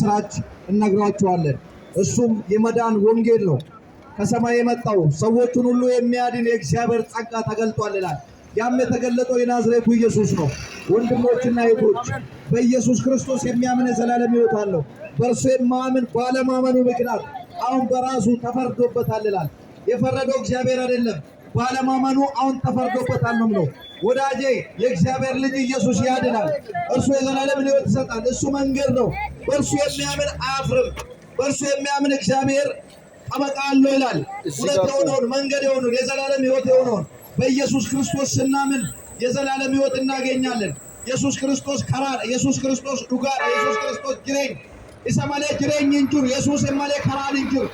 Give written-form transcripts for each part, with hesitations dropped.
የምስራች እነግራችኋለን። እሱም የመዳን ወንጌል ነው። ከሰማይ የመጣው ሰዎችን ሁሉ የሚያድን የእግዚአብሔር ጸጋ ተገልጧል ይላል። ያም የተገለጠው የናዝሬቱ ኢየሱስ ነው። ወንድሞችና እህቶች በኢየሱስ ክርስቶስ የሚያምን የዘላለም ሕይወት አለው። በእርሱ የማያምን ባለማመኑ ምክንያት አሁን በራሱ ተፈርዶበታል ይላል። የፈረደው እግዚአብሔር አይደለም፣ ባለማመኑ አሁን ተፈርዶበታል ነው። ወዳጄ የእግዚአብሔር ልጅ ኢየሱስ ያድናል። እርሱ የዘላለም ሕይወት ይሰጣል። እሱ መንገድ ነው። በእርሱ የሚያምን አያፍርም። በእርሱ የሚያምን እግዚአብሔር ጠበቃ አለው ይላል። ሁለት የሆነውን መንገድ የሆነውን የዘላለም ሕይወት የሆነውን በኢየሱስ ክርስቶስ ስናምን የዘላለም ሕይወት እናገኛለን። ኢየሱስ ክርስቶስ ከራር፣ ኢየሱስ ክርስቶስ ዱጋር፣ ኢየሱስ ክርስቶስ ጅሬኝ ኢሰማሌ ጅሬኝ እንጅሩ ኢየሱስ የማሌ ከራር እንጅሩ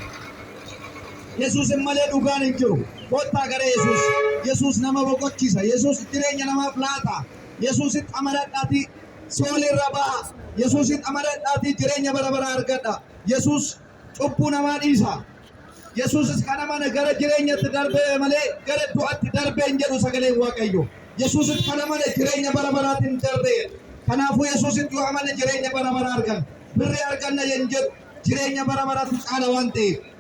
ኢየሱስ የማሌ ዱጋን እንጅሩ ኮታ ገረ ኢየሱስ ነመ ቦቆቺሳ ኢየሱስ ጅሬኝ ነመ ፍላታ ኢየሱስ ጠመረዳቲ ሶሊ ረባ ኢየሱስ ጠመረዳቲ ጅሬኝ በረበራ አርገዳ ኢየሱስ ጩቡ ነማ ዲሳ ኢየሱስ እስከነማ ነገረ ጅሬኝ ተደርበ መሌ ገረ ዱአት ደርበ እንጀሩ ሰገሌ ዋቀዮ ኢየሱስ እስከነማ ጅሬኝ በረበራትን ደርበ ከናፉ ኢየሱስ ዱአማነ ጅሬኝ በረበራ አርገን ብሪ አርገና የንጀር ጅሬኝ በረበራቱ ጫለ ዋንቴ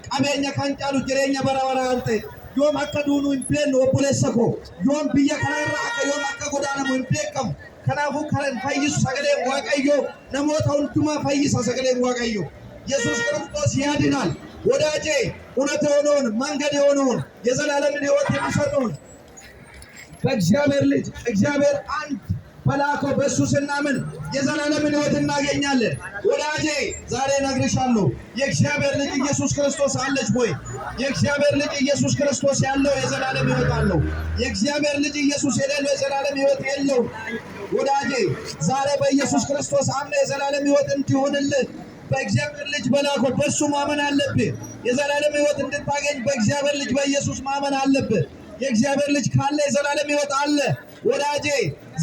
ቀበኛ ካንጫሉ ጅሬኝ በረበራ አንተ ዮም አከዱኑ ኢምፔን ወፖለሰኮ ዮም ብያ ከራራ አከ ዮም አከ ጎዳና ኢምፔከም ከናፉ ከረን ፈይሱ ሰገሌ ዋቀዮ ነሞታውን ቱማ ፈይሳ ሰገሌ ዋቀዮ ኢየሱስ ክርስቶስ ያድናል። ወዳጄ እውነት የሆነውን መንገድ የሆነውን የዘላለም ሕይወት የሚሰጠውን በእግዚአብሔር ልጅ እግዚአብሔር አንድ በላከው በእሱ ስናምን የዘላለም ሕይወት እናገኛለን። ወዳጄ ዛሬ እነግርሻለሁ፣ የእግዚአብሔር ልጅ ኢየሱስ ክርስቶስ አለች ወይ? የእግዚአብሔር ልጅ ኢየሱስ ክርስቶስ ያለው የዘላለም ሕይወት አለው። የእግዚአብሔር ልጅ ኢየሱስ የሌለው የዘላለም ሕይወት የለውም። ወዳጄ ዛሬ በኢየሱስ ክርስቶስ አምነህ የዘላለም ሕይወት እንዲሆንልህ በእግዚአብሔር ልጅ በላከው በእሱ ማመን አለብህ። የዘላለም ሕይወት እንድታገኝ በእግዚአብሔር ልጅ በኢየሱስ ማመን አለብህ። የእግዚአብሔር ልጅ ካለ የዘላለም ሕይወት አለ። ወዳጄ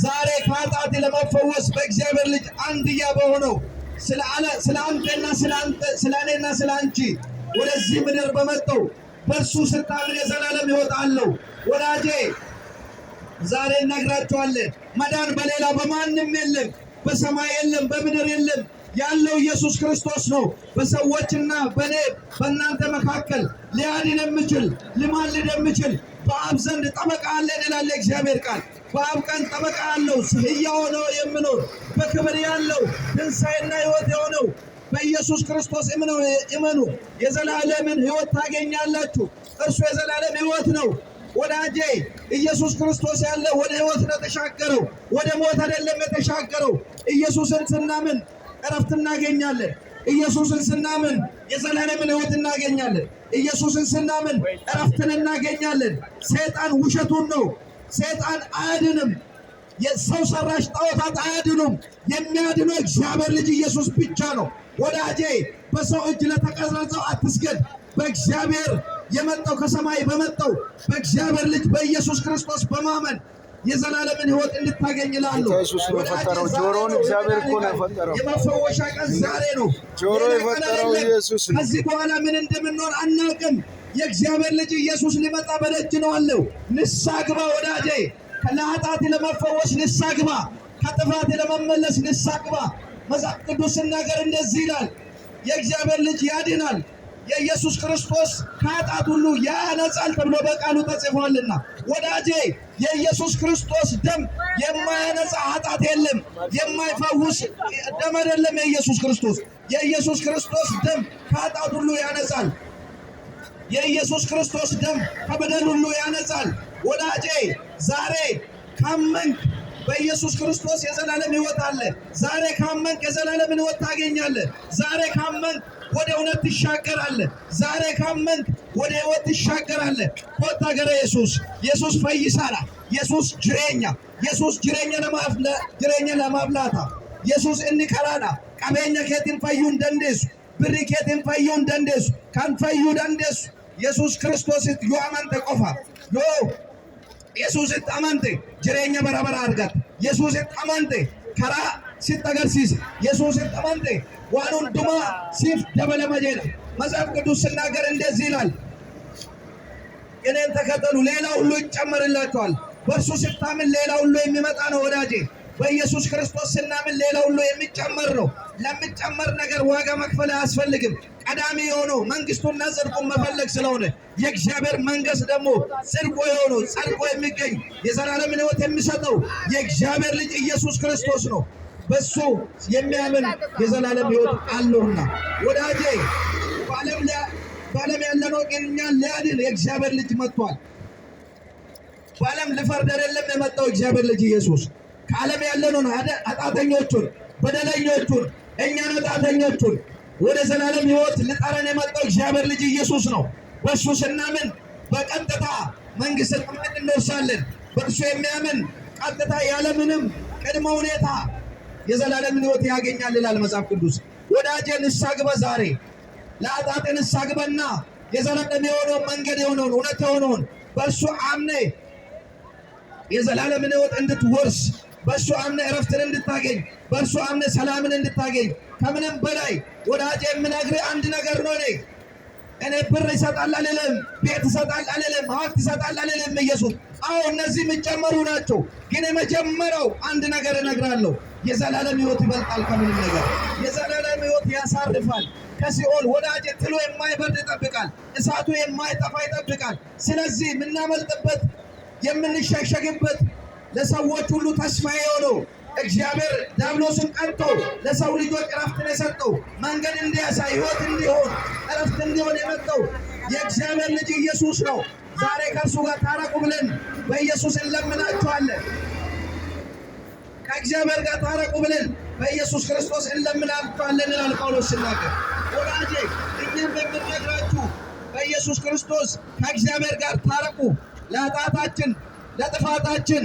ዛሬ ከኃጢአት ለመፈወስ በእግዚአብሔር ልጅ አንድያ በሆነው ስለ አንተና ስለ እኔና ስለ አንቺ ወደዚህ ምድር በመጣው በእርሱ ስታምን የዘላለም ሕይወት አለው። ወዳጄ ዛሬ እነግራችኋለን፣ መዳን በሌላ በማንም የለም፣ በሰማይ የለም፣ በምድር የለም። ያለው ኢየሱስ ክርስቶስ ነው። በሰዎችና በኔ በእናንተ መካከል ሊያድን የሚችል ሊማልድ የሚችል በአብ ዘንድ ጠበቃ አለን ይላል እግዚአብሔር ቃል። በአብ ቀን ጠበቃ አለው፣ ሕያው ሆኖ የሚኖር በክብር ያለው ትንሣኤና ሕይወት የሆነው በኢየሱስ ክርስቶስ እመኑ፣ የዘላለምን ሕይወት ታገኛላችሁ። እርሱ የዘላለም ሕይወት ነው። ወዳጄ ኢየሱስ ክርስቶስ ያለ ወደ ሕይወት ነው የተሻገረው፣ ወደ ሞት አይደለም የተሻገረው። ኢየሱስን ስናምን እረፍት እናገኛለን። ኢየሱስን ስናምን የዘላለምን ሕይወት እናገኛለን። ኢየሱስን ስናምን እረፍትን እናገኛለን። ሰይጣን ውሸቱን ነው። ሰይጣን አያድንም። የሰው ሰራሽ ጣዖታት አያድኑም። የሚያድነው እግዚአብሔር ልጅ ኢየሱስ ብቻ ነው። ወዳጄ በሰው እጅ ለተቀረጸው አትስገድ። በእግዚአብሔር የመጣው ከሰማይ በመጣው በእግዚአብሔር ልጅ በኢየሱስ ክርስቶስ በማመን የዘላለምን ሕይወት እንድታገኝ ይላሉ። ኢየሱስ ነው የፈጠረው። ጆሮውን እግዚአብሔር እኮ ነው የፈጠረው። የመፈወሻ ቀን ዛሬ ነው። ጆሮ የፈጠረው ኢየሱስ ነው። ከዚህ በኋላ ምን እንደምንሆን አናውቅም። የእግዚአብሔር ልጅ ኢየሱስ ሊመጣ በደጅ ነው አለው። ንስሐ ግባ ወዳጄ። ከኃጢአት ለመፈወስ ንስሐ ግባ። ከጥፋት ለመመለስ ንስሐ ግባ። መጽሐፍ ቅዱስ ሲናገር እንደዚህ ይላል፣ የእግዚአብሔር ልጅ ያድናል፣ የኢየሱስ ክርስቶስ ከኃጢአት ሁሉ ያነጻል ተብሎ በቃሉ ተጽፏልና። ወዳጄ የኢየሱስ ክርስቶስ ደም የማያነጻ ኃጢአት የለም። የማይፈውስ ደም አይደለም የኢየሱስ ክርስቶስ። የኢየሱስ ክርስቶስ ደም ከኃጢአት ሁሉ ያነጻል። የኢየሱስ ክርስቶስ ደም ከበደል ሁሉ ያነጻል። ወዳጄ ዛሬ ካመንክ በኢየሱስ ክርስቶስ የዘላለም ሕይወት አለ። ዛሬ ካመንክ የዘላለም ሕይወት ታገኛለህ። ዛሬ ካመንክ ወደ እውነት ትሻገራለህ። ዛሬ ካመንክ ወደ ሕይወት ትሻገራለህ። ኮታ ገረ ኢየሱስ ፈይሳራ ኢየሱስ ጅሬኛ ለማብላታ ኢየሱስ እንከራዳ ቀበኛ ከቲን ፈዩን ደንዴሱ ብሪ ከቲን ፈዩን ደንዴሱ ካን ፈዩ ደንዴሱ ኢየሱስ ክርስቶስ ዮ አማንተ ቆፋ ዮ ኢየሱስ አማንተ ጅሬኛ በረበራ አርጋት ኢየሱስ አማንተ ከራ ሲተገርሲስ ኢየሱስ አማንተ ዋኑን ዱማ ሲፍ ደበለመ ጀለ መጽሐፍ ቅዱስ ሲናገር እንደዚህ ይላል፣ እኔን ተከተሉ ሌላ ሁሉ ይጨመርላችኋል። በእርሱ ስታምን ሌላ ሁሉ የሚመጣ ነው። ወዳጄ በኢየሱስ ክርስቶስ ስናምን ሌላ ሁሉ የሚጨመር ነው። ለሚጨመር ነገር ዋጋ መክፈል አያስፈልግም። ቀዳሚ የሆነው መንግስቱና ጽድቁን መፈለግ ስለሆነ የእግዚአብሔር መንግስት ደግሞ ጽድቁ የሆነው ጸድቆ የሚገኝ የዘላለም ሕይወት የሚሰጠው የእግዚአብሔር ልጅ ኢየሱስ ክርስቶስ ነው። በሱ የሚያምን የዘላለም ሕይወት አለውና ወዳጄ በዓለም ያለነው ግን እኛን ሊያድን የእግዚአብሔር ልጅ መጥቷል። በዓለም ልፈርድ አይደለም የመጣው እግዚአብሔር ልጅ ኢየሱስ። ከዓለም ያለነውን ኃጢአተኞቹን፣ በደለኞቹን፣ እኛን ኃጢአተኞቹን ወደ ዘላለም ሕይወት ሊጠራን የመጣው እግዚአብሔር ልጅ ኢየሱስ ነው። በእሱ ስናምን በቀጥታ መንግሥተ ሰማያት እንወርሳለን። በእሱ የሚያምን ቀጥታ ያለምንም ቅድመ ሁኔታ የዘላለም ሕይወት ያገኛል ይላል መጽሐፍ ቅዱስ። ወዳጄ ንስሐ ግባ ዛሬ። ለኃጢአት ንስሐ ግባና የዘላለም የሆነውን መንገድ የሆነውን እውነት የሆነውን በእሱ አምኔ የዘላለም ሕይወት እንድትወርስ፣ በእሱ አምነ እረፍትን እንድታገኝ፣ በእሱ አምነ ሰላምን እንድታገኝ። ከምንም በላይ ወዳጄ የምነግርህ አንድ ነገር ነው። እኔ ብር ይሰጣል አልልም፣ ቤት ይሰጣል አልልም፣ ሀብት ይሰጣል አልልም። ኢየሱስ እነዚህ የሚጨመሩ ናቸው። ግን የመጀመሪያው አንድ ነገር እነግራለሁ። የዘላለም ሕይወት ይበልጣል ከምንም ነገር። የዘላለም ሕይወት ያሳርፋል። ከሲኦል ወዳጄ ጥሎ የማይበርድ ይጠብቃል። እሳቱ የማይጠፋ ይጠብቃል። ስለዚህ የምናመልጥበት የምንሸሸግበት ለሰዎች ሁሉ ተስፋ የሆነው እግዚአብሔር ዲያብሎስን ቀንቶ ለሰው ልጆች እረፍትን የሰጠው መንገድ እንዲያሳይ ሕይወት እንዲሆን እረፍት እንዲሆን የመጣው የእግዚአብሔር ልጅ ኢየሱስ ነው። ዛሬ ከእርሱ ጋር ታረቁ ብለን በኢየሱስ እንለምናችኋለን። ከእግዚአብሔር ጋር ታረቁ ብለን በኢየሱስ ክርስቶስ እንለምናችኋለን ይላል ጳውሎስ ሲናገር። ወዳጄ እኛም የምንነግራችሁ በኢየሱስ ክርስቶስ ከእግዚአብሔር ጋር ታረቁ። ለኃጢአታችን፣ ለጥፋታችን፣